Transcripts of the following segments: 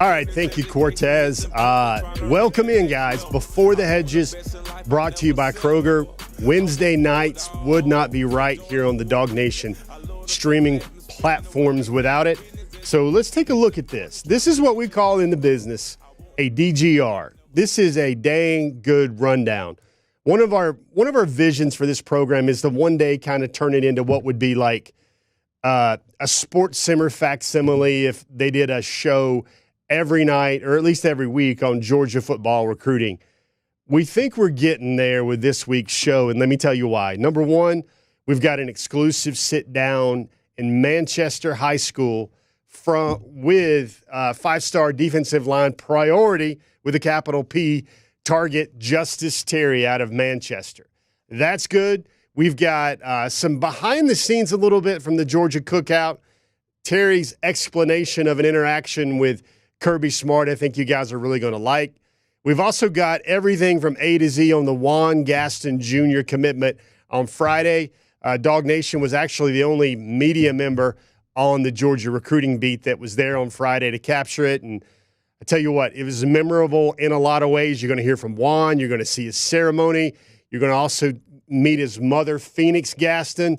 All right, thank you, Cortez. Welcome in, guys. Before the Hedges, brought to you by Kroger. Wednesday nights would not be right here on the DawgNation streaming platforms without it. So let's take a look at this. This is what we call in the business a DGR. This is a dang good rundown. One of our visions for this program is to one day kind of turn it into what would be like a sports simmer facsimile if they did a show every night or at least every week on Georgia football recruiting. We think we're getting there with this week's show, and let me tell you why. Number one, we've got an exclusive sit-down in Manchester High School with five-star defensive line priority with a capital P target Justus Terry out of Manchester. That's good. We've got some behind the scenes a little bit from the Georgia cookout. Terry's explanation of an interaction with Kirby Smart, I think you guys are really going to like. We've also got everything from A to Z on the Juan Gaston Jr. commitment on Friday. DawgNation was actually the only media member on the Georgia recruiting beat that was there on Friday to capture it. And I tell you what, it was memorable in a lot of ways. You're going to hear from Juan. You're going to see his ceremony. You're going to also meet his mother, Phoenix Gaston.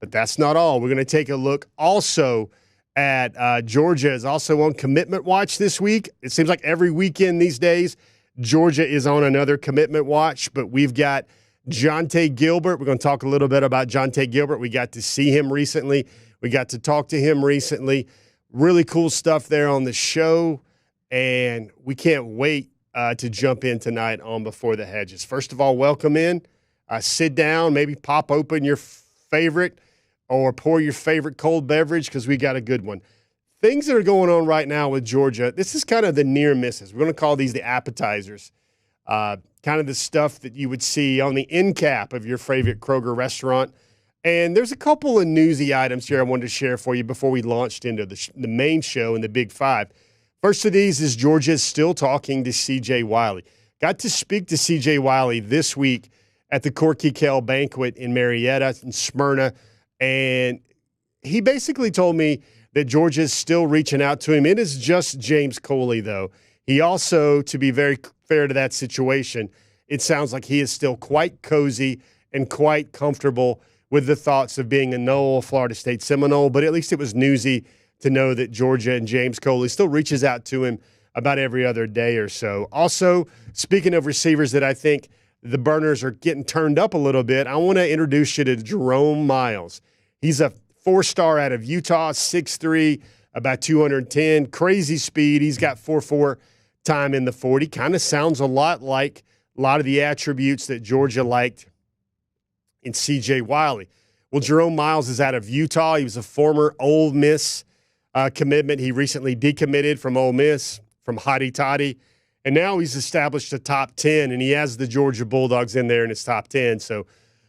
But that's not all. We're going to take a look also at Georgia is also on commitment watch this week. It seems like every weekend these days, Georgia is on another commitment watch. But we've got Jonte Gilbert. We're going to talk a little bit about Jonte Gilbert. We got to see him recently. We got to talk to him recently. Really cool stuff there on the show. And we can't wait to jump in tonight on Before the Hedges. First of all, welcome in. Sit down, maybe pop open your favorite or pour your favorite cold beverage because we got a good one. Things that are going on right now with Georgia, this is kind of the near misses. We're going to call these the appetizers, kind of the stuff that you would see on the end cap of your favorite Kroger restaurant. And there's a couple of newsy items here I wanted to share for you before we launched into the main show in the Big Five. First of these is Georgia is still talking to C.J. Wiley. Got to speak to C.J. Wiley this week at the Corky Kell banquet in Marietta and Smyrna. And he basically told me that Georgia is still reaching out to him. It is just James Coley, though. He also, to be very fair to that situation, it sounds like he is still quite cozy and quite comfortable with the thoughts of being a Noel Florida State Seminole. But at least it was newsy to know that Georgia and James Coley still reaches out to him about every other day or so. Also, speaking of receivers that I think the burners are getting turned up a little bit, I want to introduce you to Jerome Miles. He's a four-star out of Utah, 6'3", about 210, crazy speed. He's got 4.4 time in the 40. Kind of sounds a lot like a lot of the attributes that Georgia liked in C.J. Wiley. Well, Jerome Miles is out of Utah. He was a former Ole Miss commitment. He recently decommitted from Ole Miss, from Hotty Toddy. And now he's established a top 10, and he has the Georgia Bulldogs in there in his top 10. So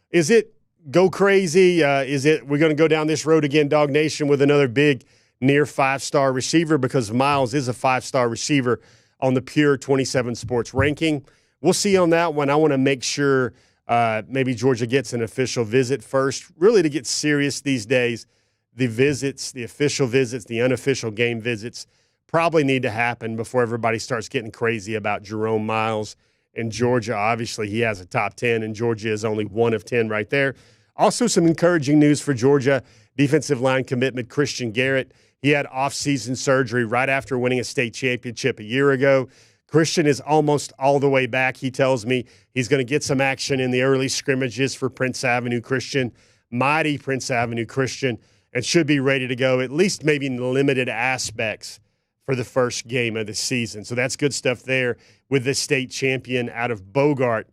is it go crazy? Is it we're going to go down this road again, DawgNation, with another big near five-star receiver? Because Miles is a five-star receiver on the Pure 27 Sports ranking. We'll see on that one. I want to make sure maybe Georgia gets an official visit first. Really, to get serious these days, the visits, the official visits, the unofficial game visits, probably need to happen before everybody starts getting crazy about Jerome Miles and Georgia. Obviously, he has a top 10, and Georgia is only one of 10 right there. Also, some encouraging news for Georgia. Defensive line commitment Christian Garrett. He had off-season surgery right after winning a state championship a year ago. Christian is almost all the way back, he tells me. He's going to get some action in the early scrimmages for Prince Avenue Christian, mighty Prince Avenue Christian, and should be ready to go, at least maybe in the limited aspects for the first game of the season. So that's good stuff there with the state champion out of Bogart,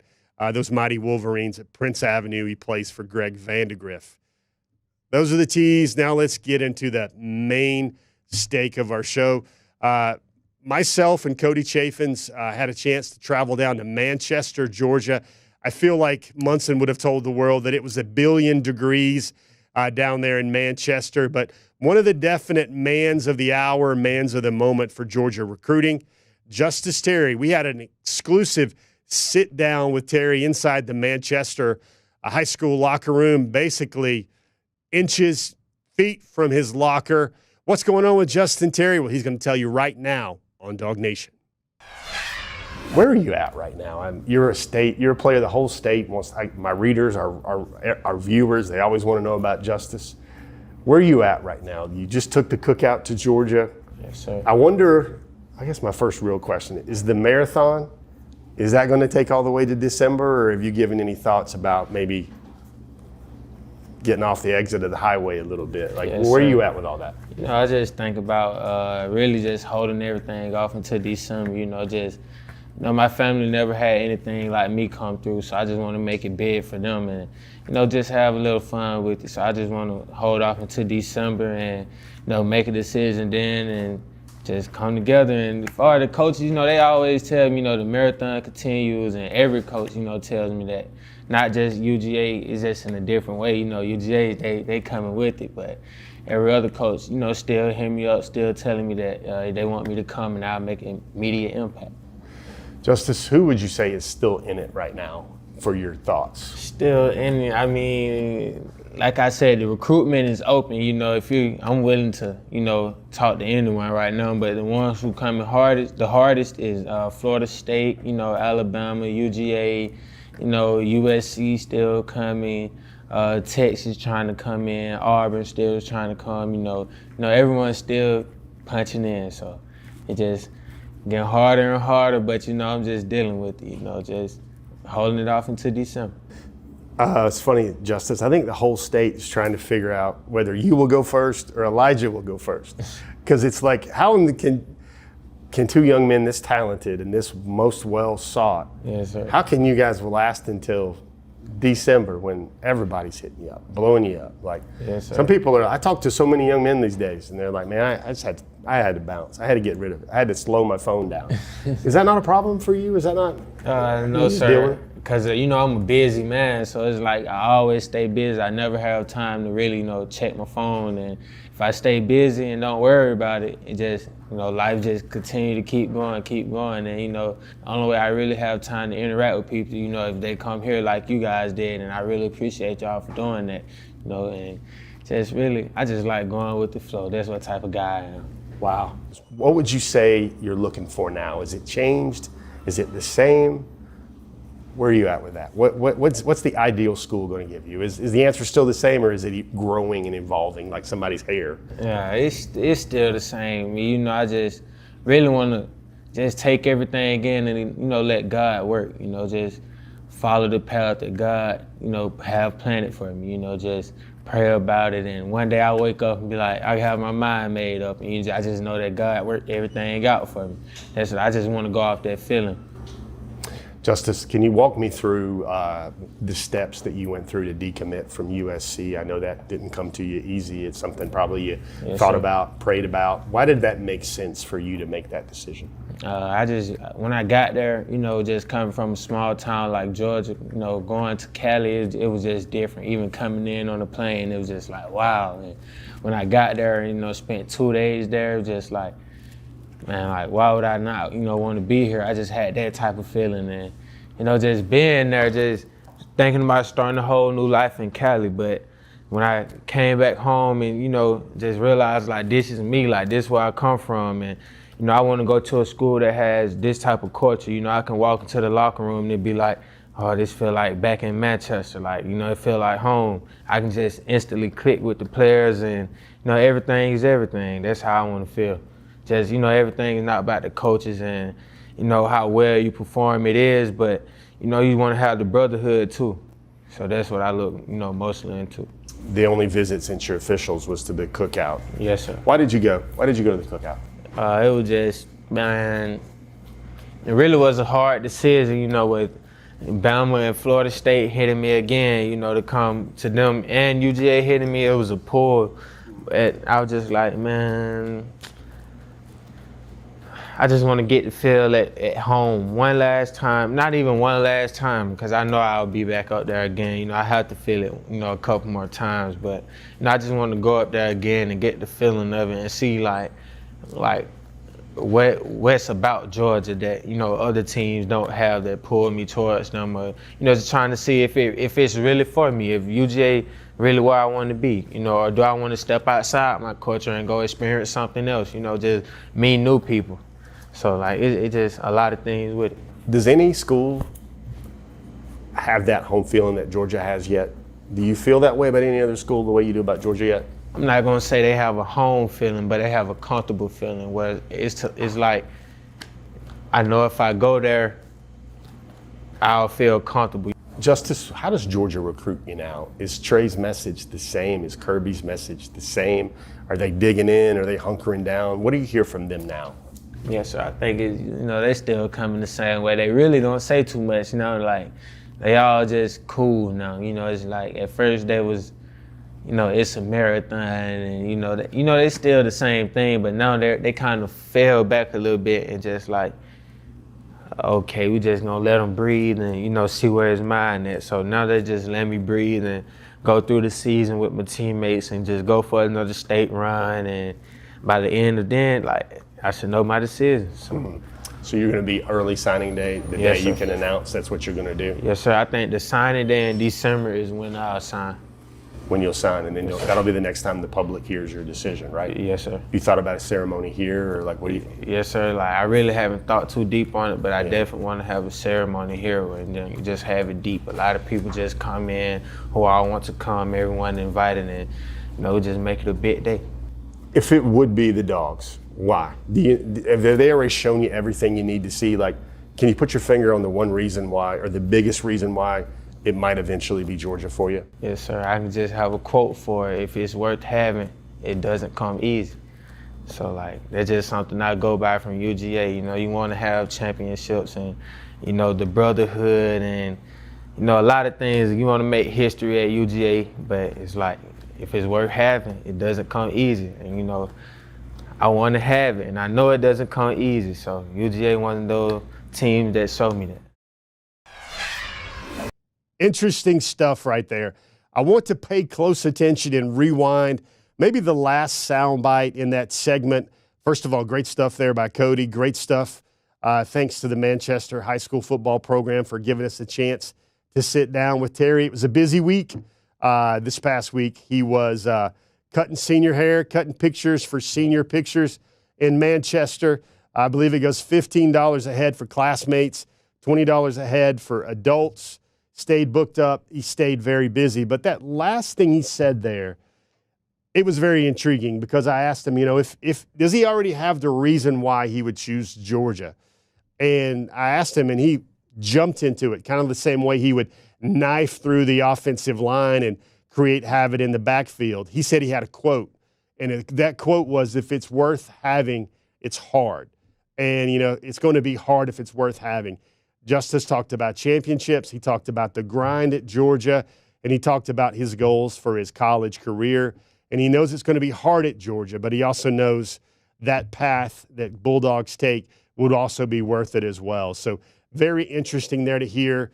those mighty Wolverines at Prince Avenue. He plays for Greg Vandegrift. Those are the teas. Now let's get into the main stake of our show. Myself and Cody Chaffins had a chance to travel down to Manchester, Georgia. I feel like Munson would have told the world that it was 1 billion degrees down there in Manchester, but one of the definite mans of the hour, mans of the moment for Georgia recruiting, Justus Terry. We had an exclusive sit-down with Terry inside the Manchester high school locker room, basically inches feet from his locker. What's going on with Justus Terry? Well, he's going to tell you right now on DawgNation. Where are you at right now? You're a player of the whole state. My readers, our viewers, they always want to know about Justus. Where are you at right now? You just took the cookout to Georgia. Yes, sir. I wonder, I guess my first real question is the marathon, is that going to take all the way to December, or have you given any thoughts about maybe getting off the exit of the highway a little bit? Like, yes, where sir. are you at with all that? I just think about really just holding everything off until December, my family never had anything like me come through, so I just want to make it big for them and, just have a little fun with it. So I just want to hold off until December and, make a decision then and just come together. And for the coaches, they always tell me, the marathon continues, and every coach, tells me that. Not just UGA, it's just in a different way. UGA, they coming with it, but every other coach, still hit me up, still telling me that they want me to come and I'll make an immediate impact. Justus, who would you say is still in it right now for your thoughts? Still in it. I mean, like I said, the recruitment is open. I'm willing to, talk to anyone right now, but the ones who coming the hardest is Florida State, Alabama, UGA, USC still coming, Texas trying to come in, Auburn still trying to come, everyone's still punching in, so it just getting harder and harder, but I'm just dealing with it, just holding it off until December. It's funny, Justus, I think the whole state is trying to figure out whether you will go first or Elijah will go first. Because it's like, how can two young men this talented and this most well sought, yes, sir. How can you guys last until December when everybody's hitting you up, blowing you up? Like, yes, sir. Some people I talk to so many young men these days, and they're like, man, I had to bounce. I had to get rid of it. I had to slow my phone down. Is that not a problem for you? Is that not? No, sir. Because, I'm a busy man, so it's like I always stay busy. I never have time to really, check my phone. And if I stay busy and don't worry about it, it just, life just continue to keep going. And, the only way I really have time to interact with people, if they come here like you guys did, and I really appreciate y'all for doing that, and just really, I just like going with the flow. That's what type of guy I am. Wow. What would you say you're looking for now? Is it changed? Is it the same? Where are you at with that? What's the ideal school going to give you? Is the answer still the same, or is it growing and evolving like somebody's hair? Yeah, it's still the same. I just really want to just take everything in and, let God work. Just follow the path that God, have planned for me. Just pray about it, and one day I wake up and be like, I have my mind made up, and I just know that God worked everything out for me. That's what I just want to go off that feeling. Justus, can you walk me through the steps that you went through to decommit from USC? I know that didn't come to you easy. It's something probably you thought about, prayed about. Why did that make sense for you to make that decision? When I got there, just coming from a small town like Georgia, going to Cali, it was just different. Even coming in on the plane, it was just like, wow. And when I got there, spent 2 days there, it was just like, man, like, why would I not, want to be here? I just had that type of feeling. And, just being there, just thinking about starting a whole new life in Cali. But when I came back home and, just realized, like, this is me, like, this is where I come from. And, I want to go to a school that has this type of culture. I can walk into the locker room and it'd be like, oh, this feel like back in Manchester. Like, it feel like home. I can just instantly click with the players and, everything is everything. That's how I want to feel. Just, everything is not about the coaches and, how well you perform it is, but, you want to have the brotherhood too. So that's what I look, mostly into. The only visit since you're officials was to the cookout. Yes, sir. Why did you go? Why did you go to the cookout? It was just, man, it really was a hard decision, with Bama and Florida State hitting me again, to come to them, and UGA hitting me. It was a pull. But I was just like, man, I just want to get the feel at home one last time. Not even one last time, because I know I'll be back up there again. I have to feel it, a couple more times. But I just want to go up there again and get the feeling of it and see like what's about Georgia that other teams don't have that pull me towards them. Or, just trying to see if it's really for me. If UGA really where I want to be, or do I want to step outside my culture and go experience something else, just meet new people. So like it just a lot of things with it. Does any school have that home feeling that Georgia has yet? Do you feel that way about any other school the way you do about Georgia yet? I'm not gonna say they have a home feeling, but they have a comfortable feeling where it's like, I know if I go there, I'll feel comfortable. Justus, how does Georgia recruit you now? Is Trey's message the same? Is Kirby's message the same? Are they digging in? Are they hunkering down? What do you hear from them now? Yes, sir. I think they still coming the same way. They really don't say too much, like they all just cool now. It's like at first they was, it's a marathon, and they still the same thing, but now they kind of fell back a little bit and just like, okay, we just gonna let them breathe and see where his mind at. So now they just let me breathe and go through the season with my teammates and just go for another state run. And by the end of then, like I should know my decision. So you're gonna be early signing day, the day you can announce that's what you're gonna do? Yes, sir. I think the signing day in December is when I'll sign. When you'll sign, and then that'll be the next time the public hears your decision, right? Yes, sir. You thought about a ceremony here, or like what do you? Yes, sir. Like I really haven't thought too deep on it, but I definitely want to have a ceremony here, and then you just have it deep. A lot of people just come in who all want to come, everyone invited, and just make it a big day. If it would be the Dawgs, why? Have they already shown you everything you need to see? Like, can you put your finger on the one reason why, or the biggest reason why it might eventually be Georgia for you? Yes, sir. I can just have a quote for it. If it's worth having, it doesn't come easy. So, like, that's just something I go by from UGA. You want to have championships and, the brotherhood and, a lot of things. You want to make history at UGA, but it's like, if it's worth having, it doesn't come easy. And, I want to have it, and I know it doesn't come easy. So, UGA one of those teams that show me that. Interesting stuff right there. I want to pay close attention and rewind maybe the last soundbite in that segment. First of all, great stuff there by Cody. Great stuff. Thanks to the Manchester High School football program for giving us a chance to sit down with Terry. It was a busy week. This past week, he was cutting senior hair, cutting pictures for senior pictures in Manchester. I believe it goes $15 a head for classmates, $20 a head for adults. Stayed booked up. He stayed very busy. But that last thing he said there, it was very intriguing because I asked him, if does he already have the reason why he would choose Georgia? And I asked him, and he jumped into it, kind of the same way he would knife through the offensive line and create havoc in the backfield. He said he had a quote, and that quote was, if it's worth having, it's hard. And, it's going to be hard if it's worth having. Justus talked about championships. He talked about the grind at Georgia, and he talked about his goals for his college career. And he knows it's going to be hard at Georgia, but he also knows that path that Bulldogs take would also be worth it as well. So very interesting there to hear.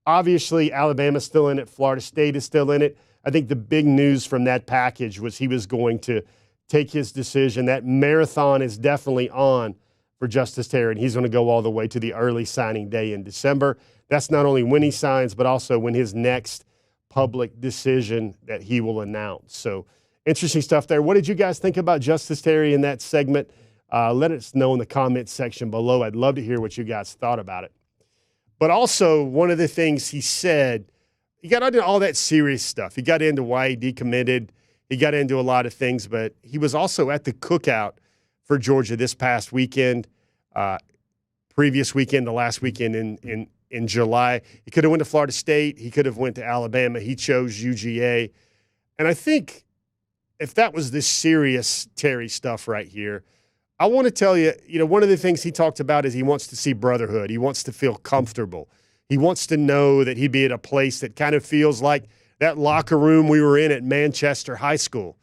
Obviously, Alabama's still in it. Florida State is still in it. I think the big news from that package was he was going to take his decision. That marathon is definitely on for Justus Terry, and he's going to go all the way to the early signing day in December. That's not only when he signs, but also when his next public decision that he will announce. So interesting stuff there. What did you guys think about Justus Terry in that segment? Let us know in the comments section below. I'd love to hear what you guys thought about it. But also, one of the things he said, he got into all that serious stuff. He got into why he decommitted. He got into a lot of things, but he was also at the cookout for Georgia this past weekend, previous weekend, the last weekend in July. He could have went to Florida State. He could have went to Alabama. He chose UGA. And I think if that was this serious Terry stuff right here, I want to tell you, one of the things he talked about is he wants to see brotherhood. He wants to feel comfortable. He wants to know that he'd be at a place that kind of feels like that locker room we were in at Manchester High School.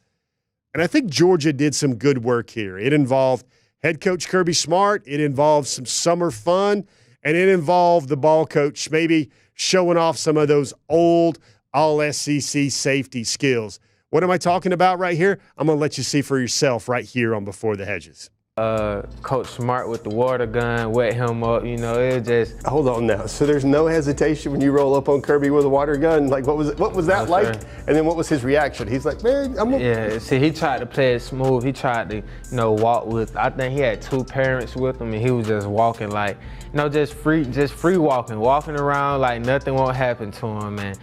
And I think Georgia did some good work here. It involved head coach Kirby Smart. It involved some summer fun. And it involved the ball coach maybe showing off some of those old all-SEC safety skills. What am I talking about right here? I'm going to let you see for yourself right here on Before the Hedges. Coach Smart with the water gun, wet him up, you know, it just. Hold on now. So there's no hesitation when you roll up on Kirby with a water gun? Like, what was that like? Sure. And then what was his reaction? He's like, man, Yeah, see, he tried to play it smooth. He tried to, walk with, I think he had 2 parents with him, and he was just walking like, just free walking around like nothing won't happen to him, man.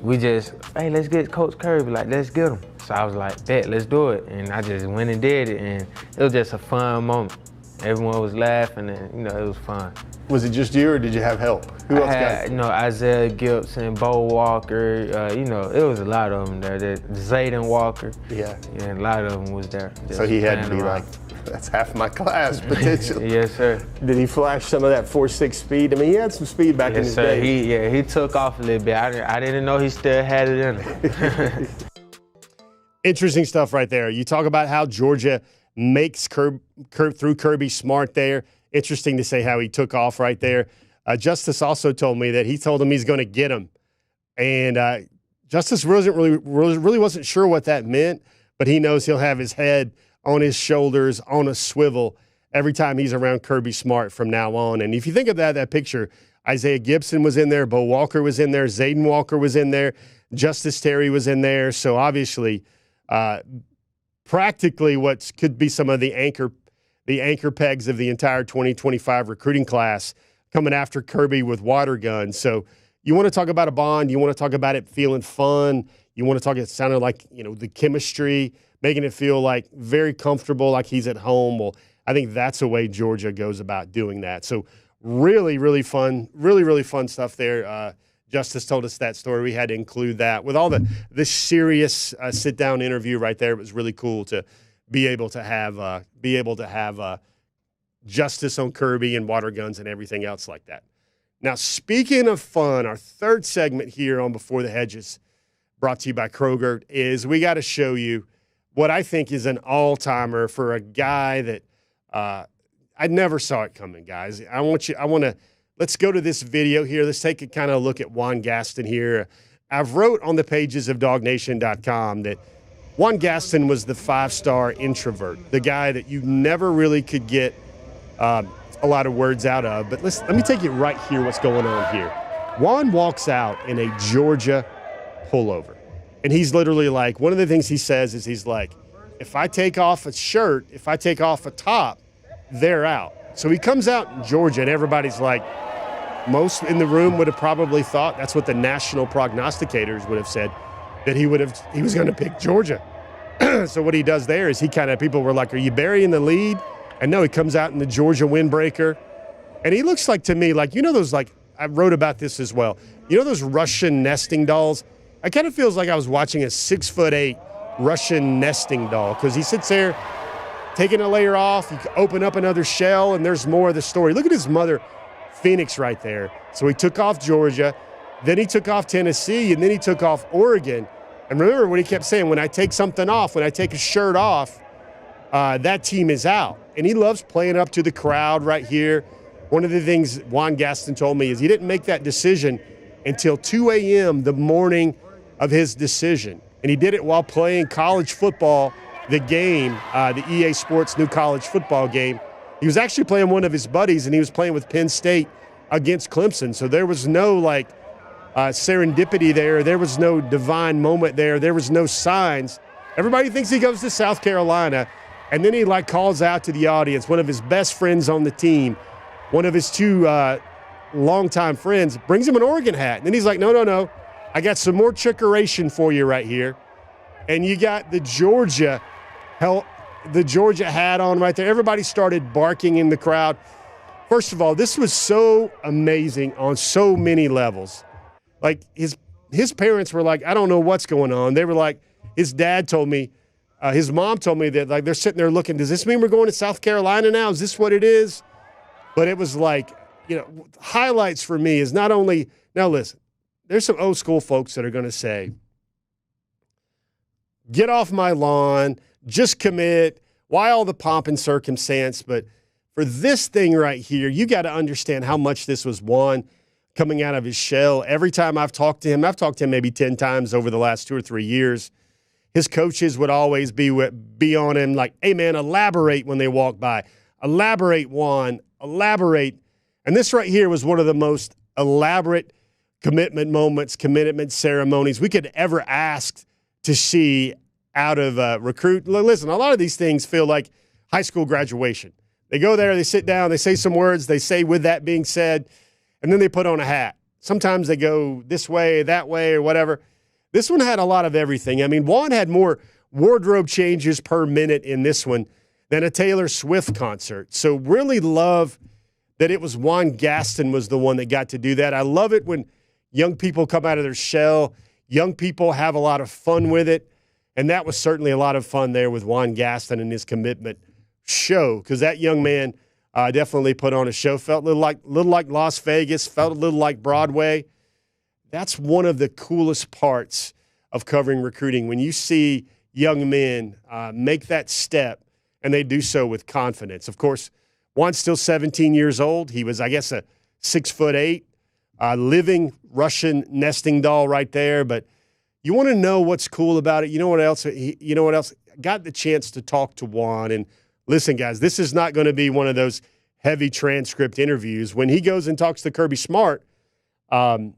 We just, hey, let's get Coach Kirby, like, let's get him. So I was like, bet, let's do it. And I just went and did it, and it was just a fun moment. Everyone was laughing, and, it was fun. Was it just you, or did you have help? Who else got it? Isaiah Gibson, Bo Walker, it was a lot of them there. Zayden Walker. Yeah. Yeah, a lot of them was there. So he had to be like, that's half my class, potentially. Yes, sir. Did he flash some of that 4.6 speed? I mean, he had some speed back in his day. He took off a little bit. I didn't know he still had it in him. Interesting stuff right there. You talk about how Georgia makes through Kirby Smart there. Interesting to say how he took off right there. Justus also told me that he told him he's going to get him. And Justus really wasn't sure what that meant, but he knows he'll have his head on his shoulders, on a swivel, every time he's around Kirby Smart from now on. And if you think of that picture, Isaiah Gibson was in there, Bo Walker was in there, Zayden Walker was in there, Justus Terry was in there. So obviously, practically what could be some of the anchor pegs of the entire 2025 recruiting class coming after Kirby with water guns. So you want to talk about a bond, you want to talk about it feeling fun, you want to talk it sounded like, the chemistry, making it feel like very comfortable, like he's at home. Well, I think that's the way Georgia goes about doing that. So really, really fun, really fun stuff there. Justus told us that story. We had to include that with all the serious sit-down interview right there. It was really cool to be able to have Justus on Kirby and water guns and everything else like that. Now, speaking of fun, our third segment here on Before the Hedges, brought to you by Kroger, is we got to show you what I think is an all-timer for a guy that I never saw it coming, guys. Let's go to this video here. Let's take a kind of look at Juan Gaston here. I've wrote on the pages of DawgNation.com that Juan Gaston was the 5-star introvert, the guy that you never really could get a lot of words out of. But let me take you right here, what's going on here. Juan walks out in a Georgia pullover. And he's literally like, one of the things he says is he's like, if I take off a shirt, if I take off a top, they're out. So he comes out in Georgia, and everybody's like, most in the room would have probably thought, that's what the national prognosticators would have said, that he was going to pick Georgia. So what he does there is people were like, are you burying the lead? And no, he comes out in the Georgia windbreaker. And he looks like, to me, like, those, like, I wrote about this as well. Those Russian nesting dolls? I kind of feels like I was watching a 6'8" Russian nesting doll, because he sits there taking a layer off. You can open up another shell, and there's more of the story. Look at his mother, Phoenix, right there. So he took off Georgia, then he took off Tennessee, and then he took off Oregon. And remember what he kept saying, when I take something off, when I take a shirt off, that team is out. And he loves playing up to the crowd right here. One of the things Juan Gaston told me is he didn't make that decision until 2 a.m. the morning of his decision. And he did it while playing college football, the game, the EA Sports new college football game. He was actually playing one of his buddies, and he was playing with Penn State against Clemson. So there was no, serendipity there. There was no divine moment there. There was no signs. Everybody thinks he goes to South Carolina, and then he, calls out to the audience, one of his best friends on the team, one of his two longtime friends, brings him an Oregon hat. And then he's like, no. I got some more chickeration for you right here. And you got the Georgia hat on right there. Everybody started barking in the crowd. First of all, this was so amazing on so many levels. Like, his parents were like, I don't know what's going on. They were like, his dad told me, his mom told me that, they're sitting there looking, does this mean we're going to South Carolina now? Is this what it is? But it was highlights for me is not only, now listen, there's some old school folks that are going to say, get off my lawn, just commit, why all the pomp and circumstance? But for this thing right here, you got to understand how much this was Juan coming out of his shell. Every time I've talked to him maybe 10 times over the last 2 or 3 years, his coaches would always be on him like, hey, man, elaborate when they walk by. Elaborate, Juan. Elaborate. And this right here was one of the most elaborate commitment moments, commitment ceremonies we could ever ask to see out of a recruit. Listen, a lot of these things feel like high school graduation. They go there, they sit down, they say some words, they say with that being said, and then they put on a hat. Sometimes they go this way, that way, or whatever. This one had a lot of everything. I mean, Juan had more wardrobe changes per minute in this one than a Taylor Swift concert. So really love that it was Juan Gaston was the one that got to do that. I love it when young people come out of their shell. Young people have a lot of fun with it. And that was certainly a lot of fun there with Juan Gaston and his commitment show, because that young man definitely put on a show. Felt a little like Las Vegas, felt a little like Broadway. That's one of the coolest parts of covering recruiting, when you see young men make that step, and they do so with confidence. Of course, Juan's still 17 years old. He was, I guess, a 6'8", living Russian nesting doll right there. But you want to know what's cool about it? You know what else? Got the chance to talk to Juan. And listen, guys, this is not going to be one of those heavy transcript interviews. When he goes and talks to Kirby Smart on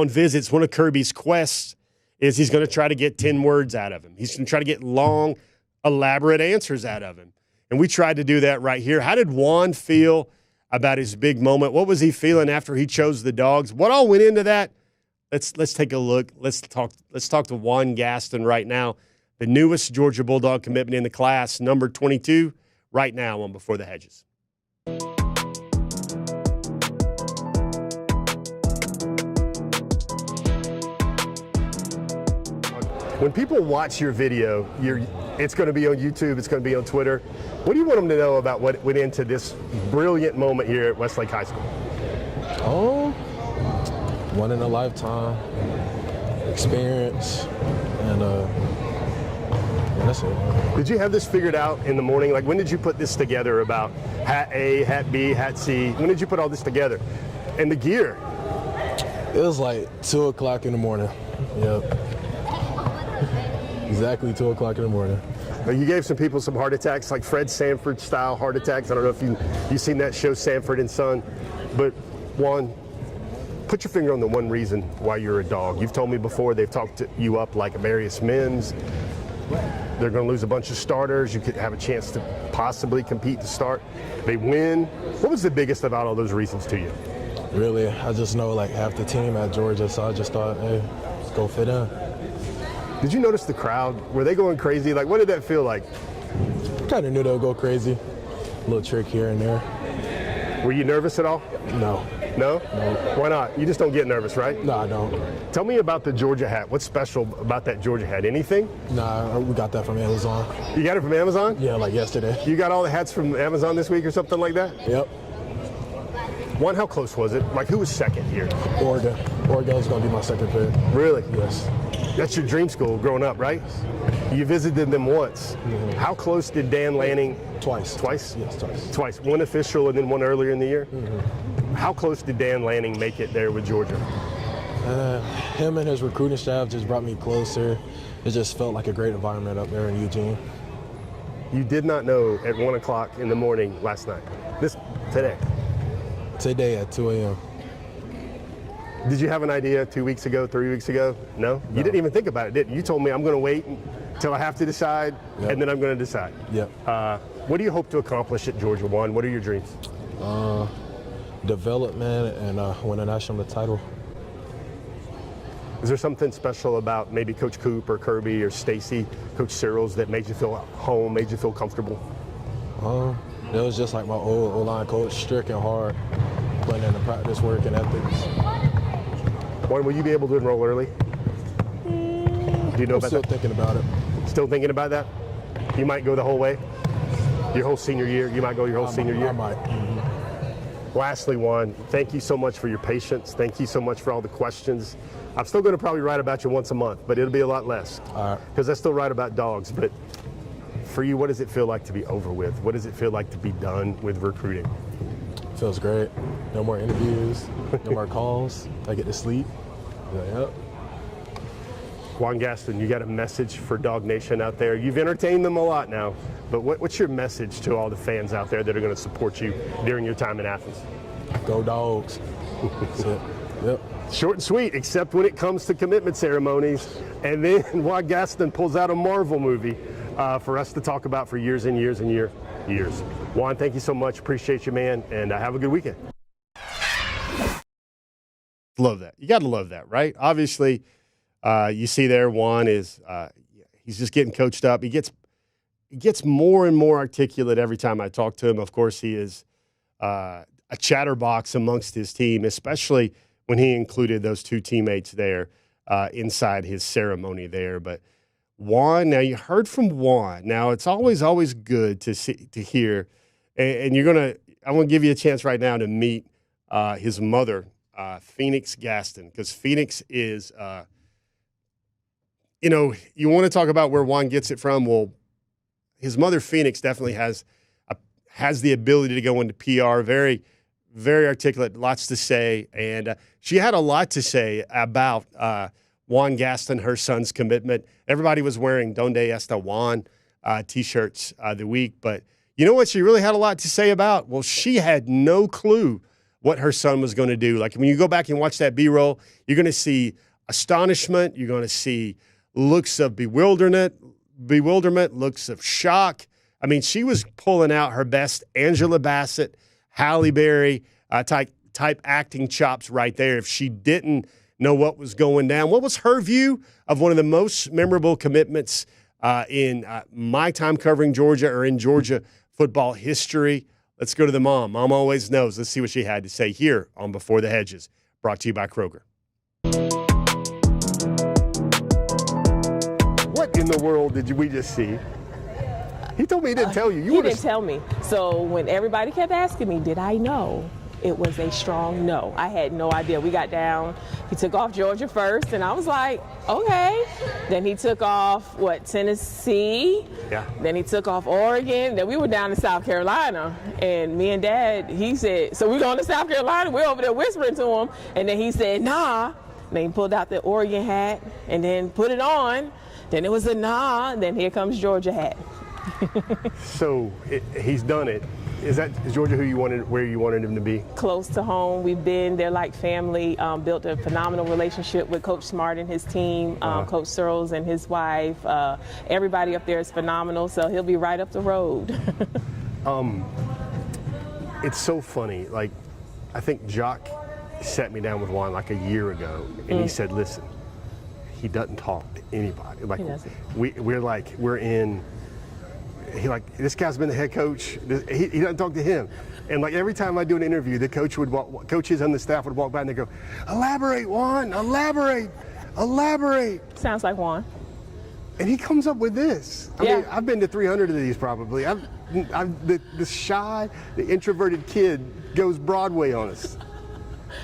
visits, one of Kirby's quests is he's going to try to get 10 words out of him. He's going to try to get long, elaborate answers out of him. And we tried to do that right here. How did Juan feel about his big moment? What was he feeling after he chose the Dawgs? What all went into that? Let's take a look. Let's talk to Juan Gaston right now, the newest Georgia Bulldog commitment in the class, number 22, right now on Before the Hedges. When people watch your video, it's going to be on YouTube, it's going to be on Twitter. What do you want them to know about what went into this brilliant moment here at Westlake High School? Oh, one in a lifetime experience, and that's it. Did you have this figured out in the morning? Like, when did you put this together about hat A, hat B, hat C? When did you put all this together? And the gear? It was like 2 o'clock in the morning. Yep. Exactly 2 o'clock in the morning. You gave some people some heart attacks, like Fred Sanford style heart attacks. I don't know if you've seen that show, Sanford and Son. But Juan, put your finger on the one reason why you're a dog. You've told me before they've talked you up like various men's. They're going to lose a bunch of starters. You could have a chance to possibly compete to start. They win. What was the biggest about all those reasons to you? Really, I just know like half the team at Georgia, so I just thought, hey, let's go fit in. Did you notice the crowd? Were they going crazy? Like, what did that feel like? Kind of knew they would go crazy. A little trick here and there. Were you nervous at all? No. No? No. Why not? You just don't get nervous, right? No, I don't. Tell me about the Georgia hat. What's special about that Georgia hat? Anything? Nah, we got that from Amazon. You got it from Amazon? Yeah, like yesterday. You got all the hats from Amazon this week or something like that? Yep. One, how close was it? Like, who was second here? Oregon. Oregon's going to be my second pick. Really? Yes. That's your dream school growing up, right? You visited them once. Mm-hmm. How close did Dan Lanning? Twice. Twice? Yes, twice. Twice. One official and then one earlier in the year? Mm-hmm. How close did Dan Lanning make it there with Georgia? Him and his recruiting staff just brought me closer. It just felt like a great environment up there in Eugene. You did not know at 1 o'clock in the morning last night. Today at 2 a.m. Did you have an idea 2 weeks ago, 3 weeks ago? No? You didn't even think about it, did you? You told me I'm going to wait until I have to decide, and then I'm going to decide. Yep. What do you hope to accomplish at Georgia, Juan? What are your dreams? Development and win a national title. Is there something special about maybe Coach Coop or Kirby or Stacy, Coach Cyril's, that made you feel home, made you feel comfortable? It was just like my old O-line coach, strict and hard, putting in the practice work and ethics. Juan, will you be able to enroll early? Do you know about that? Still thinking about it. Still thinking about that? You might go the whole way? Your whole senior year? You might go your whole senior year? I might. Mm-hmm. Lastly, Juan, thank you so much for your patience. Thank you so much for all the questions. I'm still going to probably write about you once a month, but it'll be a lot less. All right. Because I still write about dogs. But for you, what does it feel like to be over with? What does it feel like to be done with recruiting? Feels great. No more interviews, no more calls. I get to sleep. Yep. Juan Gaston, you got a message for DawgNation out there. You've entertained them a lot now, but what's your message to all the fans out there that are going to support you during your time in Athens? Go Dogs. That's it. Yep. Short and sweet, except when it comes to commitment ceremonies. And then Juan Gaston pulls out a Marvel movie for us to talk about for years and years and years. Juan, thank you so much. Appreciate you, man, and have a good weekend. Love that. You got to love that, right? Obviously, you see there, Juan is he's just getting coached up. He gets more and more articulate every time I talk to him. Of course, he is a chatterbox amongst his team, especially when he included those two teammates there inside his ceremony there. But Juan, now you heard from Juan. Now it's always good to hear, and I want to give you a chance right now to meet his mother, Phoenix Gaston, because Phoenix is, you want to talk about where Juan gets it from. Well, his mother, Phoenix, definitely has the ability to go into PR. Very, very articulate, lots to say. And she had a lot to say about Juan Gaston, her son's commitment. Everybody was wearing Donde Está Juan T-shirts the week. But you know what she really had a lot to say about? Well, she had no clue what her son was going to do. Like when you go back and watch that B-roll, you're going to see astonishment. You're going to see looks of bewilderment, looks of shock. I mean, she was pulling out her best Angela Bassett, Halle Berry type acting chops right there. If she didn't know what was going down, what was her view of one of the most memorable commitments in my time covering Georgia or in Georgia football history? Let's go to the mom. Mom always knows. Let's see what she had to say here on Before the Hedges, brought to you by Kroger. What in the world did we just see? He told me he didn't tell you. He didn't tell me. So when everybody kept asking me, did I know? It was a strong no. I had no idea. We got down. He took off Georgia first, and I was like, okay. Then he took off, Tennessee? Yeah. Then he took off Oregon. Then we were down in South Carolina. And me and Dad, he said, so we're going to South Carolina? We're over there whispering to him. And then he said, nah. Then he pulled out the Oregon hat and then put it on. Then it was a nah. Then here comes Georgia hat. So he's done it. Is Georgia where you wanted him to be? Close to home. We've been there like family. Built a phenomenal relationship with Coach Smart and his team, Coach Searles and his wife. Everybody up there is phenomenal, so he'll be right up the road. It's so funny. Like, I think Jock sat me down with Juan like a year ago, and he said, listen, he doesn't talk to anybody. Like, we're in. This guy's been the head coach. He doesn't talk to him. And like every time I do an interview, the coaches on the staff would walk by and they go, elaborate, Juan, elaborate. Sounds like Juan. And he comes up with this. I mean, I've been to 300 of these probably. The shy, the introverted kid goes Broadway on us.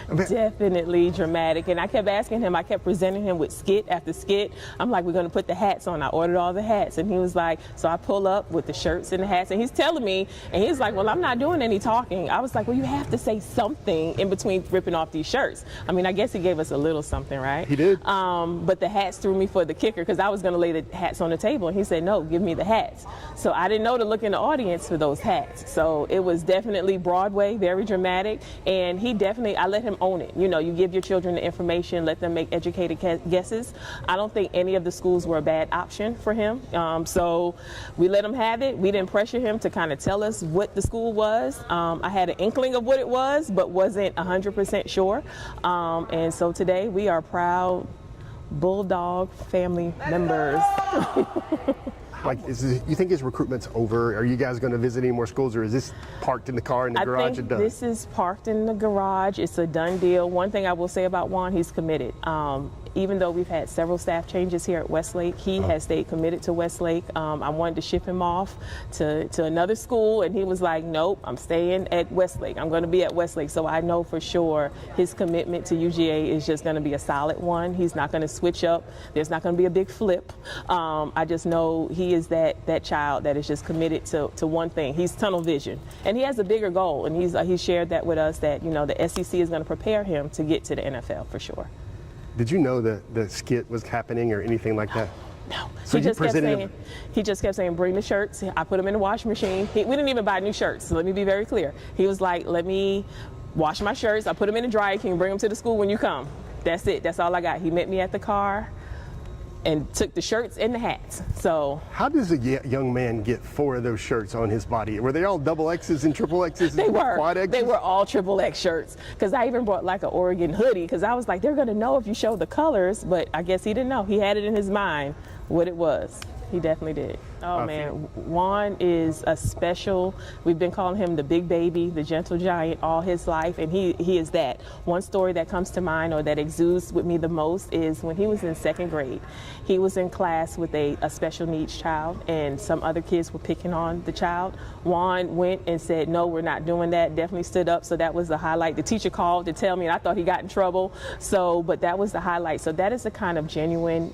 Definitely dramatic. And I kept asking him, I kept presenting him with skit after skit. I'm like, we're going to put the hats on. I ordered all the hats. And he was like, so I pull up with the shirts and the hats. And he's telling me, and he's like, well, I'm not doing any talking. I was like, well, you have to say something in between ripping off these shirts. I mean, I guess he gave us a little something, right? He did. But the hats threw me for the kicker because I was going to lay the hats on the table. And he said, no, give me the hats. So I didn't know to look in the audience for those hats. So it was definitely Broadway, very dramatic. And I let him own it. You give your children the information, let them make educated guesses. I don't think any of the schools were a bad option for him. So we let him have it. We didn't pressure him to kind of tell us what the school was. I had an inkling of what it was, but wasn't 100% sure. And so today we are proud Bulldog family members. You think his recruitment's over? Are you guys going to visit any more schools, or is this parked in the car in the garage and done? This is parked in the garage. It's a done deal. One thing I will say about Juan, he's committed. Even though we've had several staff changes here at Westlake, he has stayed committed to Westlake. I wanted to ship him off to another school, and he was like, nope, I'm staying at Westlake. I'm going to be at Westlake. So I know for sure his commitment to UGA is just going to be a solid one. He's not going to switch up. There's not going to be a big flip. I just know he is that child that is just committed to one thing. He's tunnel vision. And he has a bigger goal, and he's shared that with us that, the SEC is going to prepare him to get to the NFL for sure. Did you know the skit was happening or anything like that? No. So he just kept saying, bring the shirts. I put them in the washing machine. We didn't even buy new shirts, so let me be very clear. He was like, let me wash my shirts. I put them in the dryer. Can you bring them to the school when you come? That's it. That's all I got. He met me at the car and took the shirts and the hats. So how does a young man get 4 of those shirts on his body? Were they all double X's and triple X's? They were. Quad X's? They were all triple X shirts. Because I even brought like an Oregon hoodie because I was like, they're gonna know if you show the colors, but I guess he didn't know. He had it in his mind what it was. He definitely did. Oh man, Juan is a special. We've been calling him the big baby, the gentle giant all his life, and he is that. One story that comes to mind or that exudes with me the most is when he was in 2nd grade. He was in class with a special needs child, and some other kids were picking on the child. Juan went and said, no, we're not doing that. Definitely stood up, so that was the highlight. The teacher called to tell me, and I thought he got in trouble. But that was the highlight. So that is the kind of genuine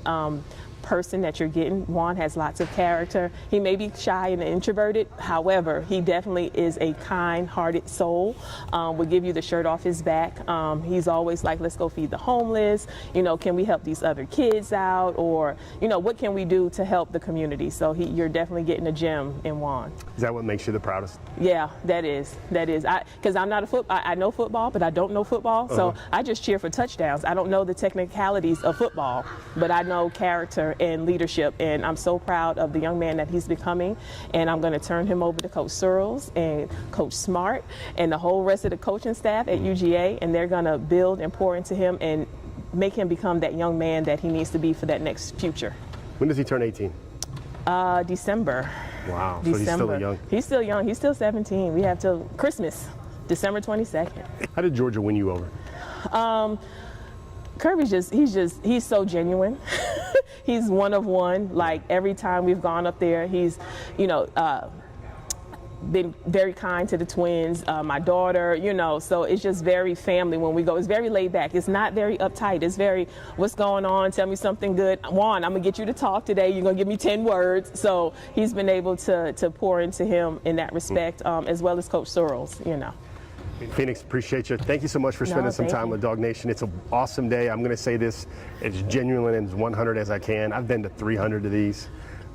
person that you're getting. Juan has lots of character. He may be shy and introverted. However, he definitely is a kind-hearted soul. Would give you the shirt off his back. He's always like, let's go feed the homeless. You know, can we help these other kids out? Or, you know, what can we do to help the community? So you're definitely getting a gem in Juan. Is that what makes you the proudest? Yeah, that is. Because I'm not I know football, but I don't know football. So I just cheer for touchdowns. I don't know the technicalities of football, but I know character and leadership, and I'm so proud of the young man that he's becoming, and I'm going to turn him over to Coach Searles and Coach Smart and the whole rest of the coaching staff at UGA, and they're going to build and pour into him and make him become that young man that he needs to be for that next future. When does he turn 18? December. Wow, December. So he's still young. He's still young. He's still 17. We have till Christmas, December 22nd. How did Georgia win you over? Kirby's he's so genuine. He's one of one. Like every time we've gone up there, he's, been very kind to the twins, my daughter, so it's just very family when we go. It's very laid back. It's not very uptight. It's very, what's going on? Tell me something good. Juan, I'm gonna get you to talk today. You're gonna give me 10 words. So he's been able to pour into him in that respect, as well as Coach Searles, Phoenix, appreciate you. Thank you so much for spending some time with DawgNation. It's an awesome day. I'm going to say this as genuine and as 100 as I can. I've been to 300 of these.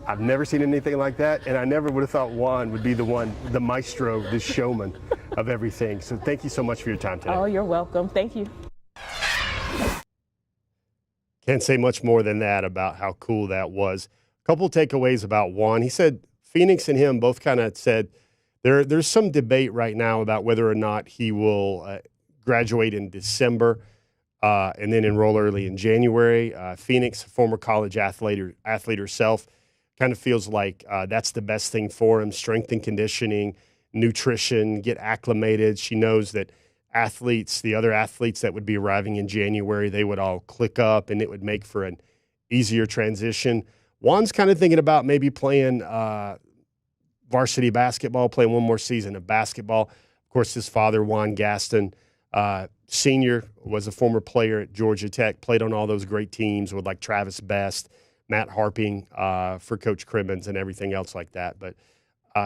I've never seen anything like that, and I never would have thought Juan would be the maestro, the showman of everything. So thank you so much for your time today. Oh, you're welcome. Thank you. Can't say much more than that about how cool that was. A couple takeaways about Juan. He said Phoenix and him both kind of said, There's some debate right now about whether or not he will graduate in December and then enroll early in January. Phoenix, former college athlete herself, kind of feels like that's the best thing for him, strength and conditioning, nutrition, get acclimated. She knows that the other athletes that would be arriving in January, they would all click up and it would make for an easier transition. Juan's kind of thinking about maybe playing varsity basketball, playing one more season of basketball. Of course, his father, Juan Gaston, senior, was a former player at Georgia Tech, played on all those great teams with like Travis Best, Matt Harping for Coach Crimmins and everything else like that. But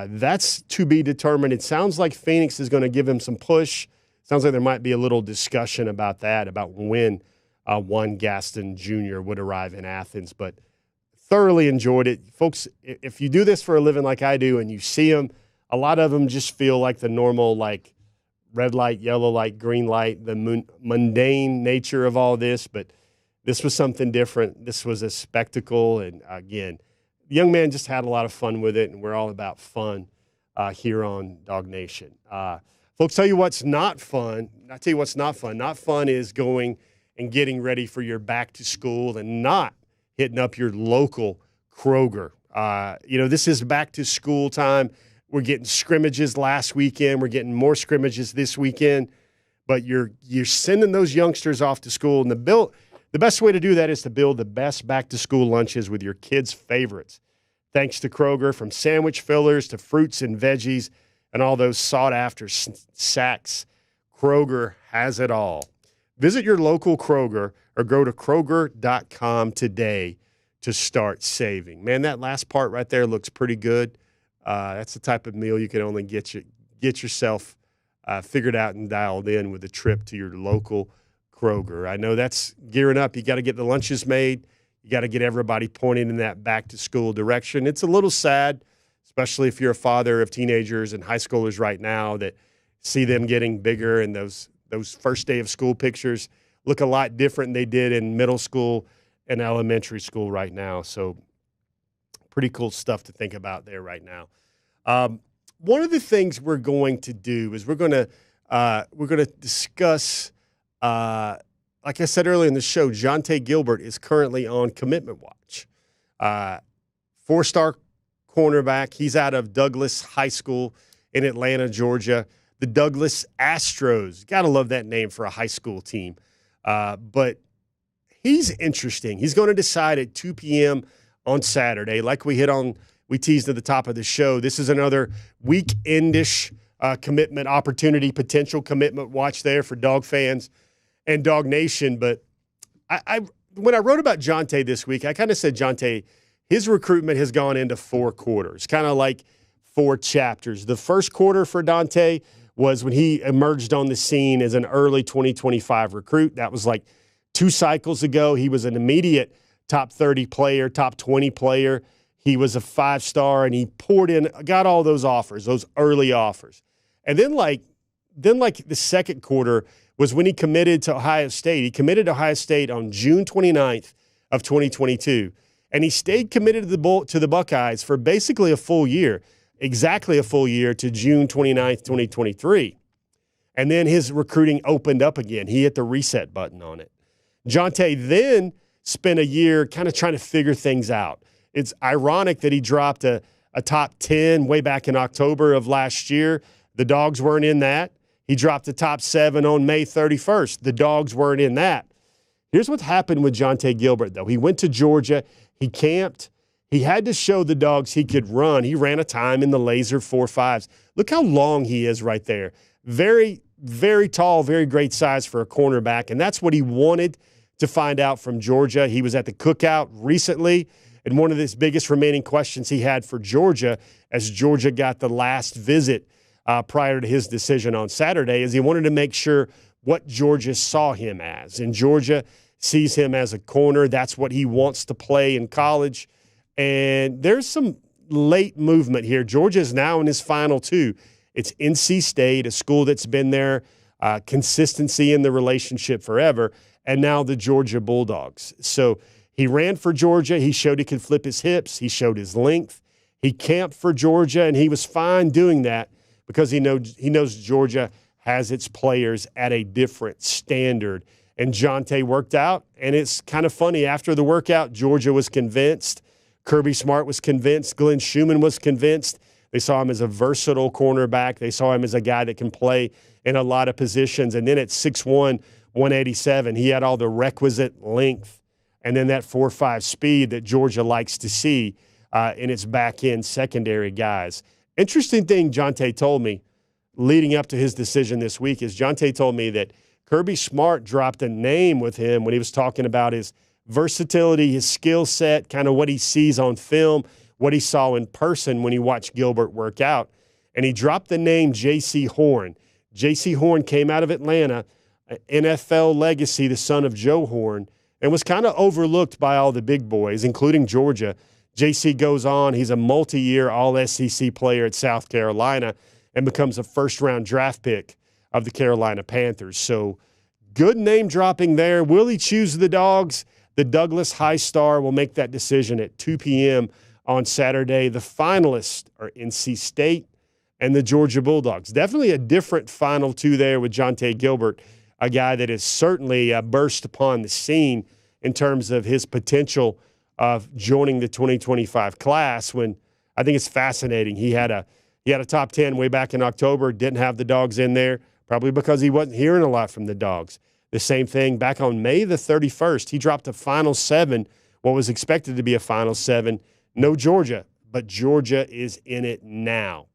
that's to be determined. It sounds like Phoenix is going to give him some push. Sounds like there might be a little discussion about that, about when Juan Gaston Jr. would arrive in Athens. But thoroughly enjoyed it. Folks, if you do this for a living like I do and you see them, a lot of them just feel like the normal, like red light, yellow light, green light, the mundane nature of all this. But this was something different. This was a spectacle. And again, the young man just had a lot of fun with it, and we're all about fun here on DawgNation. Folks, tell you what's not fun. I'll tell you what's not fun. Not fun is going and getting ready for your back to school and not hitting up your local Kroger. This is back to school time. We're getting scrimmages last weekend. We're getting more scrimmages this weekend. But you're sending those youngsters off to school. And the best way to do that is to build the best back-to-school lunches with your kids' favorites. Thanks to Kroger, from sandwich fillers to fruits and veggies and all those sought-after snacks, Kroger has it all. Visit your local Kroger or go to Kroger.com today to start saving. Man, that last part right there looks pretty good. That's the type of meal you can only get yourself figured out and dialed in with a trip to your local Kroger. I know that's gearing up. You got to get the lunches made. You got to get everybody pointing in that back-to-school direction. It's a little sad, especially if you're a father of teenagers and high schoolers right now, that see them getting bigger, and those first day of school pictures look a lot different than they did in middle school and elementary school right now. So pretty cool stuff to think about there right now. One of the things we're going to do is we're going to discuss, like I said earlier in the show, Jonte Gilbert is currently on commitment watch. 4-star cornerback. He's out of Douglas High School in Atlanta, Georgia. The Douglas Astros. Got to love that name for a high school team. But he's interesting. He's going to decide at 2 p.m. on Saturday. Like we teased at the top of the show, this is another weekendish commitment opportunity, potential commitment watch there for Dog fans and DawgNation. But when I wrote about Jonte this week, I kind of said Jonte, his recruitment has gone into 4 quarters, kind of like 4 chapters. The first quarter for Jonte was when he emerged on the scene as an early 2025 recruit. That was like 2 cycles ago. He was an immediate top 30 player, top 20 player. He was a 5-star, and he poured in, got all those offers, those early offers. And then like the second quarter was when he committed to Ohio State. He committed to Ohio State on June 29th of 2022. And he stayed committed to the Buckeyes for basically a full year, exactly a full year, to June 29th, 2023. And then his recruiting opened up again. He hit the reset button on it. Jonte then spent a year kind of trying to figure things out. It's ironic that he dropped a top 10 way back in October of last year. The Dawgs weren't in that. He dropped a top 7 on May 31st. The Dawgs weren't in that. Here's what happened with Jonte Gilbert, though. He went to Georgia. He camped. He had to show the Dawgs he could run. He ran a time in the laser 4.5s. Look how long he is right there. Very, very tall, very great size for a cornerback, and that's what he wanted to find out from Georgia. He was at the cookout recently, and one of his biggest remaining questions he had for Georgia, as Georgia got the last visit prior to his decision on Saturday, is he wanted to make sure what Georgia saw him as. And Georgia sees him as a corner. That's what he wants to play in college. And there's some late movement here. Georgia is now in his final 2. It's NC State, a school that's been there, consistency in the relationship forever, and now the Georgia Bulldogs. So he ran for Georgia. He showed he could flip his hips. He showed his length. He camped for Georgia, and he was fine doing that because he knows Georgia has its players at a different standard. And Jonte worked out, and it's kind of funny. After the workout, Georgia was convinced. Kirby Smart was convinced. Glenn Schumann was convinced. They saw him as a versatile cornerback. They saw him as a guy that can play in a lot of positions. And then at 6'1", 187, he had all the requisite length and then that 4.5 speed that Georgia likes to see in its back-end secondary guys. Interesting thing Jonte told me leading up to his decision this week is Jonte told me that Kirby Smart dropped a name with him when he was talking about his versatility, his skill set, kind of what he sees on film, what he saw in person when he watched Gilbert work out. And he dropped the name J.C. Horn. J.C. Horn came out of Atlanta, NFL legacy, the son of Joe Horn, and was kind of overlooked by all the big boys, including Georgia. J.C. goes on. He's a multi-year All-SEC player at South Carolina and becomes a first-round draft pick of the Carolina Panthers. So good name dropping there. Will he choose the Dawgs? The Douglas High Star will make that decision at 2 p.m. on Saturday. The finalists are NC State and the Georgia Bulldogs. Definitely a different final 2 there with Jonte Gilbert, a guy that has certainly burst upon the scene in terms of his potential of joining the 2025 class. When I think it's fascinating. He had a top 10 way back in October, didn't have the Dawgs in there, probably because he wasn't hearing a lot from the Dawgs. The same thing back on May the 31st. He dropped a final 7, what was expected to be a final 7. No Georgia, but Georgia is in it now.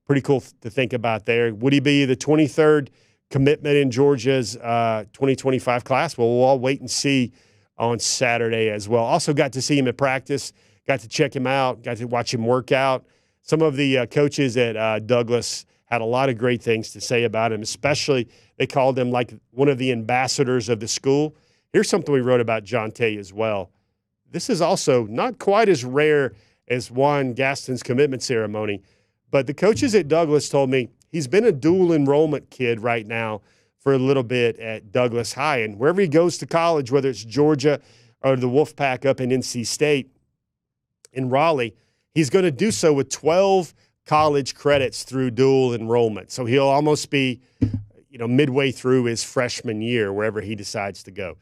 Pretty cool to think about there. Would he be the 23rd commitment in Georgia's 2025 class? Well, we'll all wait and see on Saturday as well. Also got to see him at practice, got to check him out, got to watch him work out. Some of the coaches at Douglas had a lot of great things to say about him, especially they called him like one of the ambassadors of the school. Here's something we wrote about Jonte as well. This is also not quite as rare as Juan Gaston's commitment ceremony, but the coaches at Douglas told me he's been a dual enrollment kid right now for a little bit at Douglas High. And wherever he goes to college, whether it's Georgia or the Wolfpack up in NC State in Raleigh, he's going to do so with 12 college credits through dual enrollment. So he'll almost be, midway through his freshman year, wherever he decides to go.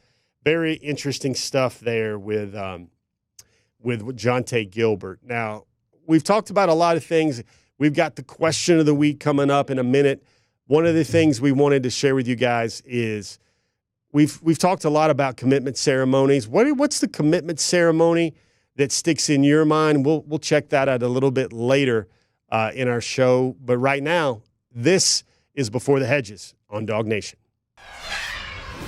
Very interesting stuff there with Jonte Gilbert. Now, we've talked about a lot of things. We've got the question of the week coming up in a minute. One of the things we wanted to share with you guys is we've talked a lot about commitment ceremonies. What's the commitment ceremony that sticks in your mind? We'll check that out a little bit later in our show. But right now, this is Before the Hedges on DawgNation.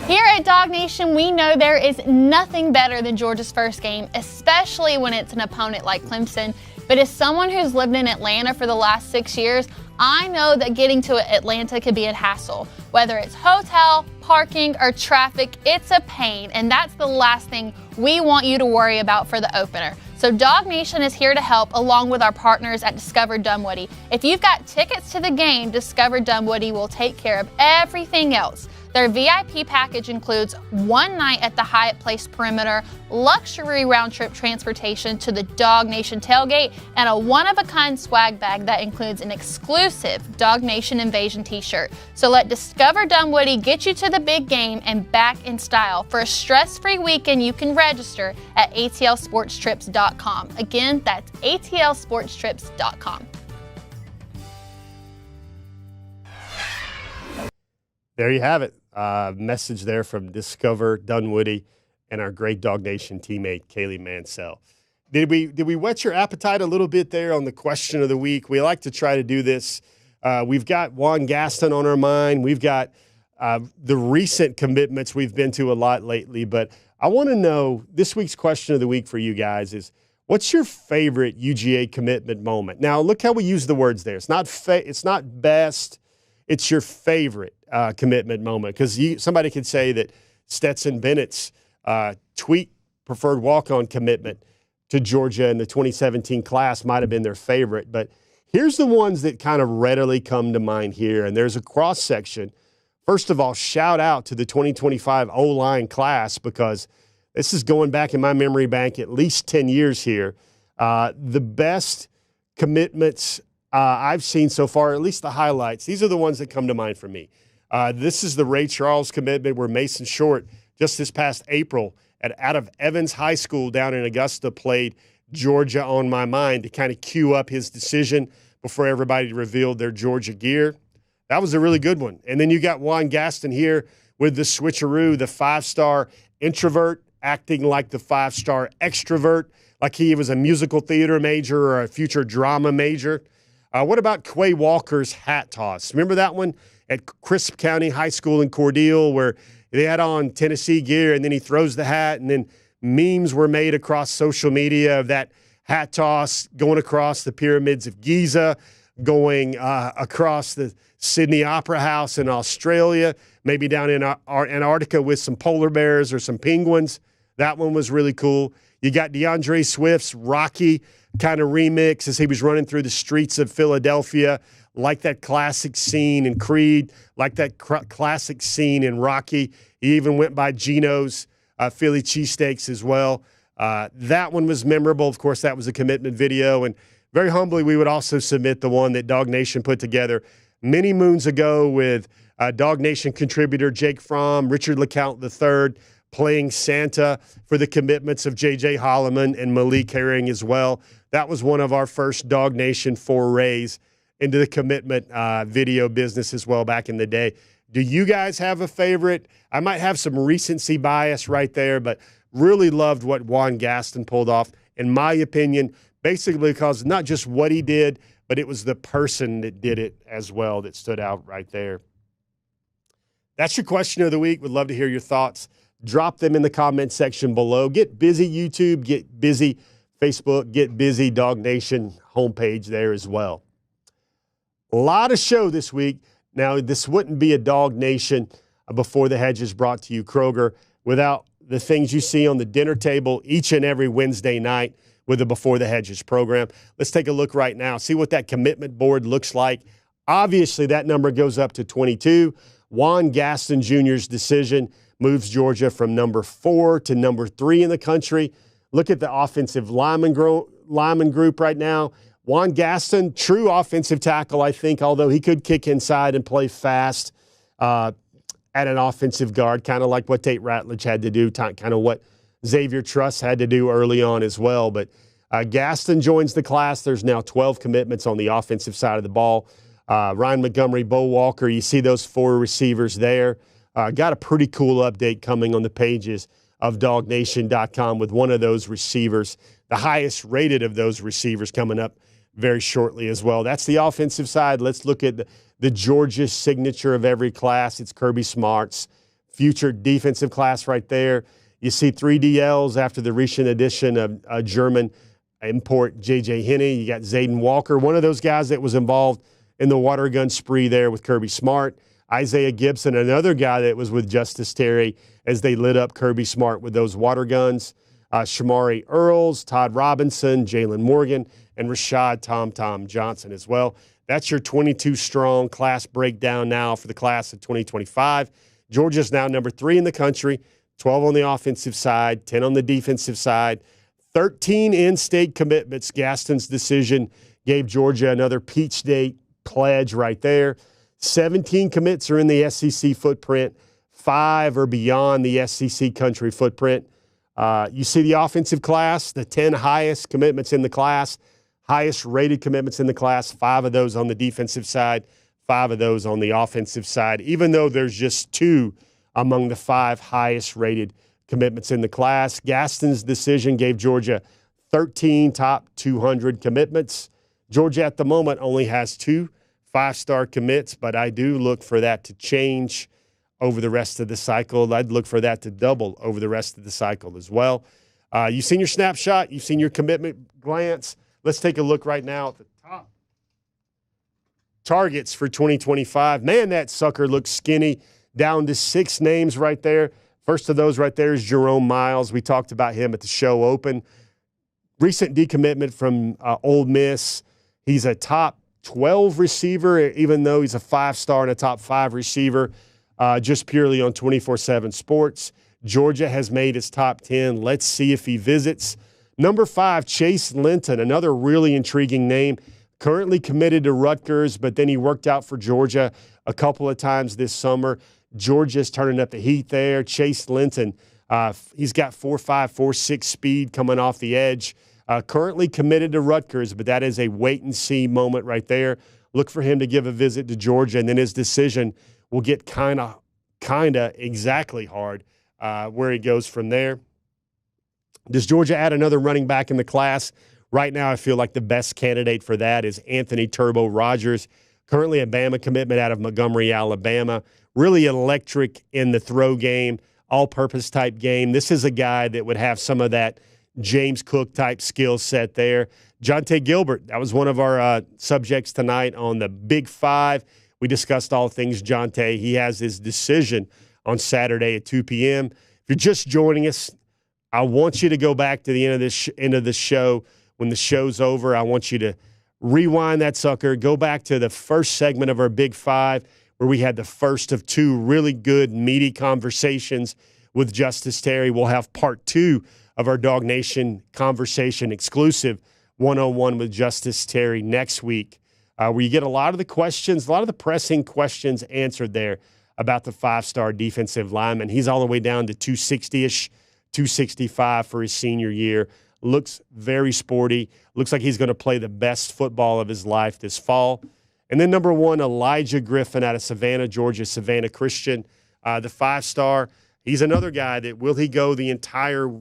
Here at DawgNation, we know there is nothing better than Georgia's first game, especially when it's an opponent like Clemson. But as someone who's lived in Atlanta for the last 6 years, I know that getting to Atlanta could be a hassle. Whether it's hotel, parking, or traffic, it's a pain, and that's the last thing we want you to worry about for the opener. So DawgNation is here to help, along with our partners at Discover Dum Woody. If you've got tickets to the game, Discover Dum Woody will take care of everything else. Their VIP package includes one night at the Hyatt Place perimeter, luxury round-trip transportation to the DawgNation tailgate, and a one-of-a-kind swag bag that includes an exclusive DawgNation Invasion t-shirt. So let Discover Dum Woody get you to the big game and back in style. For a stress-free weekend, you can register at atlsportstrips.com. Again, that's atlsportstrips.com. There you have it. Message there from Discover Dum Woody and our great DawgNation teammate, Kaylee Mansell. Did we whet your appetite a little bit there on the question of the week? We like to try to do this. We've got Juan Gaston on our mind. We've got the recent commitments we've been to a lot lately. But I want to know, this week's question of the week for you guys is, what's your favorite UGA commitment moment? Now, look how we use the words there. It's not best. It's your favorite commitment moment, because somebody could say that Stetson Bennett's tweet preferred walk-on commitment to Georgia in the 2017 class might have been their favorite. But here's the ones that kind of readily come to mind here, and there's a cross-section. First of all, shout out to the 2025 O-line class, because this is going back in my memory bank at least 10 years here. The best commitments I've seen so far, at least the highlights, these are the ones that come to mind for me. This is the Ray Charles commitment where Mason Short, just this past April, out of Evans High School down in Augusta, played Georgia on My Mind to kind of cue up his decision before everybody revealed their Georgia gear. That was a really good one. And then you got Juan Gaston here with the switcheroo, the 5-star introvert acting like the 5-star extrovert, like he was a musical theater major or a future drama major. What about Quay Walker's hat toss? Remember that one at Crisp County High School in Cordele, where they had on Tennessee gear and then he throws the hat, and then memes were made across social media of that hat toss going across the pyramids of Giza, going across the Sydney Opera House in Australia, maybe down in Antarctica with some polar bears or some penguins. That one was really cool. You got DeAndre Swift's Rocky kind of remix as he was running through the streets of Philadelphia, like that classic scene in Creed, like that classic scene in Rocky. He even went by Gino's Philly cheesesteaks as well. That one was memorable. Of course, that was a commitment video. And very humbly, we would also submit the one that DawgNation put together many moons ago with DawgNation contributor Jake Fromm, Richard LeCount III, playing Santa for the commitments of J.J. Holloman and Malik Herring as well. That was one of our first DawgNation forays into the commitment video business as well back in the day. Do you guys have a favorite? I might have some recency bias right there, but really loved what Juan Gaston pulled off, in my opinion, basically because not just what he did, but it was the person that did it as well that stood out right there. That's your question of the week. Would love to hear your thoughts. Drop them in the comment section below. Get busy, YouTube. Get busy, Facebook. Get busy, DawgNation homepage there as well. A lot of show this week. Now, this wouldn't be a DawgNation Before the Hedges brought to you, Kroger, without the things you see on the dinner table each and every Wednesday night with the Before the Hedges program. Let's take a look right now, see what that commitment board looks like. Obviously, that number goes up to 22. Juan Gaston Jr.'s decision moves Georgia from number 4 to number 3 in the country. Look at the offensive lineman group right now. Juan Gaston, true offensive tackle, I think, although he could kick inside and play fast at an offensive guard, kind of like what Tate Ratledge had to do, kind of what Xavier Truss had to do early on as well. But Gaston joins the class. There's now 12 commitments on the offensive side of the ball. Ryan Montgomery, Bo Walker, you see those 4 receivers there. Got a pretty cool update coming on the pages of DawgNation.com with one of those receivers, the highest rated of those receivers coming up very shortly as well. That's the offensive side. Let's look at the Georgia signature of every class. It's Kirby Smart's future defensive class right there. You see 3 DLs after the recent addition of German import J.J. Henney. You got Zayden Walker, one of those guys that was involved in the water gun spree there with Kirby Smart. Isaiah Gibson, another guy that was with Justus Terry as they lit up Kirby Smart with those water guns. Shamari Earls, Todd Robinson, Jalen Morgan, and Rashad Tom Johnson as well. That's your 22-strong class breakdown now for the class of 2025. Georgia's now number 3 in the country, 12 on the offensive side, 10 on the defensive side, 13 in-state commitments. Gaston's decision gave Georgia another Peach State pledge right there. 17 commits are in the SEC footprint. 5 are beyond the SEC country footprint. You see the offensive class, the 10 highest commitments in the class, highest rated commitments in the class, 5 of those on the defensive side, 5 of those on the offensive side, even though there's just 2 among the 5 highest rated commitments in the class. Gaston's decision gave Georgia 13 top 200 commitments. Georgia at the moment only has 2 5-star commits, but I do look for that to change over the rest of the cycle. I'd look for that to double over the rest of the cycle as well. You've seen your snapshot. You've seen your commitment glance. Let's take a look right now at the top targets for 2025. Man, that sucker looks skinny. Down to 6 names right there. First of those right there is Jerome Miles. We talked about him at the show open. Recent decommitment from Ole Miss. He's a top 12 receiver, even though he's a 5-star and a top 5 receiver, just purely on 24/7 Sports. Georgia has made his top 10. Let's see if he visits. Number 5, Chase Linton, another really intriguing name. Currently committed to Rutgers, but then he worked out for Georgia a couple of times this summer. Georgia's turning up the heat there. Chase Linton, he's got 4.5, 4.6 speed coming off the edge. Currently committed to Rutgers, but that is a wait-and-see moment right there. Look for him to give a visit to Georgia, and then his decision will get kind of exactly hard where he goes from there. Does Georgia add another running back in the class? Right now, I feel like the best candidate for that is Anthony Turbo Rogers, currently a Bama commitment out of Montgomery, Alabama. Really electric in the throw game, all-purpose type game. This is a guy that would have some of that James Cook-type skill set there. Jonte Gilbert, that was one of our subjects tonight on the Big 5. We discussed all things Jonte. He has his decision on Saturday at 2 p.m. If you're just joining us, I want you to go back to the end of the show. When the show's over, I want you to rewind that sucker, go back to the first segment of our Big 5 where we had the first of 2 really good, meaty conversations with Justus Terry. We'll have part 2 of our DawgNation conversation exclusive one-on-one with Justus Terry next week, where you get a lot of the questions, a lot of the pressing questions answered there about the 5-star defensive lineman. He's all the way down to 260-ish, 265 for his senior year. Looks very sporty. Looks like he's going to play the best football of his life this fall. And then number 1, Elijah Griffin out of Savannah, Georgia, Savannah Christian, the 5-star. He's another guy that, will he go the entire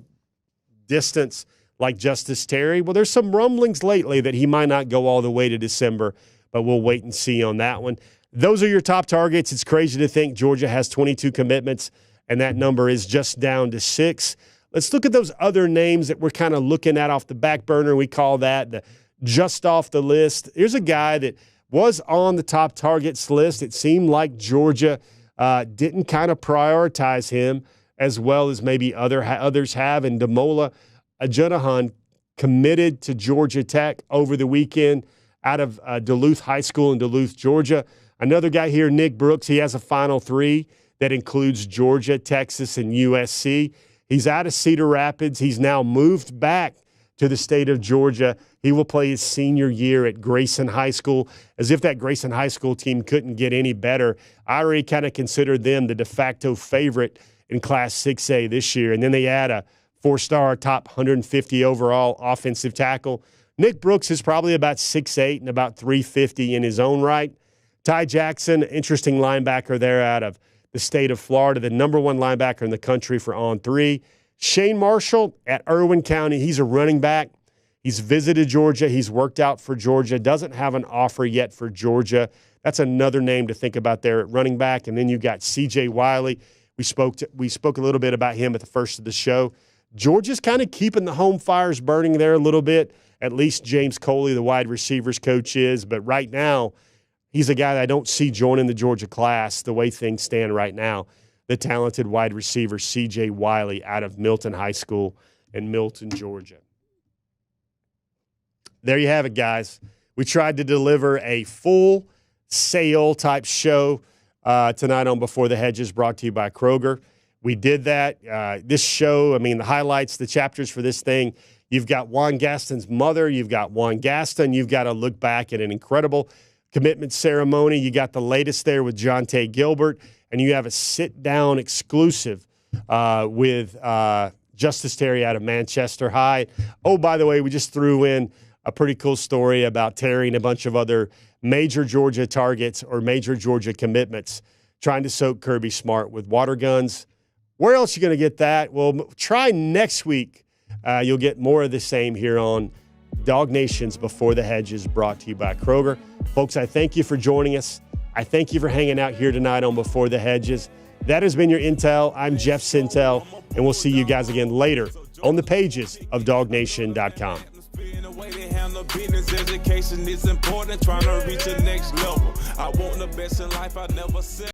distance like Justus Terry? Well, there's some rumblings lately that he might not go all the way to December, but we'll wait and see on that one. Those are your top targets. It's crazy to think Georgia has 22 commitments, and that number is just down to 6. Let's look at those other names that we're kind of looking at off the back burner. We call that the just off the list. Here's a guy that was on the top targets list. It seemed like Georgia didn't kind of prioritize him as well as maybe others have. And Damola Ajunahan committed to Georgia Tech over the weekend out of Duluth High School in Duluth, Georgia. Another guy here, Nick Brooks, he has a Final Three that includes Georgia, Texas, and USC. He's out of Cedar Rapids. He's now moved back to the state of Georgia. He will play his senior year at Grayson High School. As if that Grayson High School team couldn't get any better. I already kind of considered them the de facto favorite in Class 6A this year. And then they add a 4-star, top 150 overall offensive tackle. Nick Brooks is probably about 6'8" and about 350 in his own right. Ty Jackson, interesting linebacker there out of the state of Florida, the number one linebacker in the country for On3. Shane Marshall at Irwin County, he's a running back. He's visited Georgia. He's worked out for Georgia. Doesn't have an offer yet for Georgia. That's another name to think about there at running back. And then you've got C.J. Wiley. We spoke a little bit about him at the first of the show. Georgia's kind of keeping the home fires burning there a little bit. At least James Coley, the wide receivers coach, is. But right now, he's a guy that I don't see joining the Georgia class the way things stand right now. The talented wide receiver C.J. Wiley out of Milton High School in Milton, Georgia. There you have it, guys. We tried to deliver a full sale type show tonight on Before the Hedges, brought to you by Kroger. We did that. This show, I mean, the highlights, the chapters for this thing, you've got Juan Gaston's mother, you've got Juan Gaston, you've got to look back at an incredible commitment ceremony. You got the latest there with Jonte Gilbert, and you have a sit-down exclusive with Justus Terry out of Manchester High. Oh, by the way, we just threw in a pretty cool story about Terry and a bunch of other major Georgia targets or major Georgia commitments trying to soak Kirby Smart with water guns. Where else are you going to get that? Well, try next week. You'll get more of the same here on DawgNation's Before the Hedges, brought to you by Kroger. Folks, I thank you for joining us. I thank you for hanging out here tonight on Before the Hedges. That has been your intel. I'm Jeff Sentell, and we'll see you guys again later on the pages of DawgNation.com. Business education is important, trying to reach the next level. I want the best in life, I never said.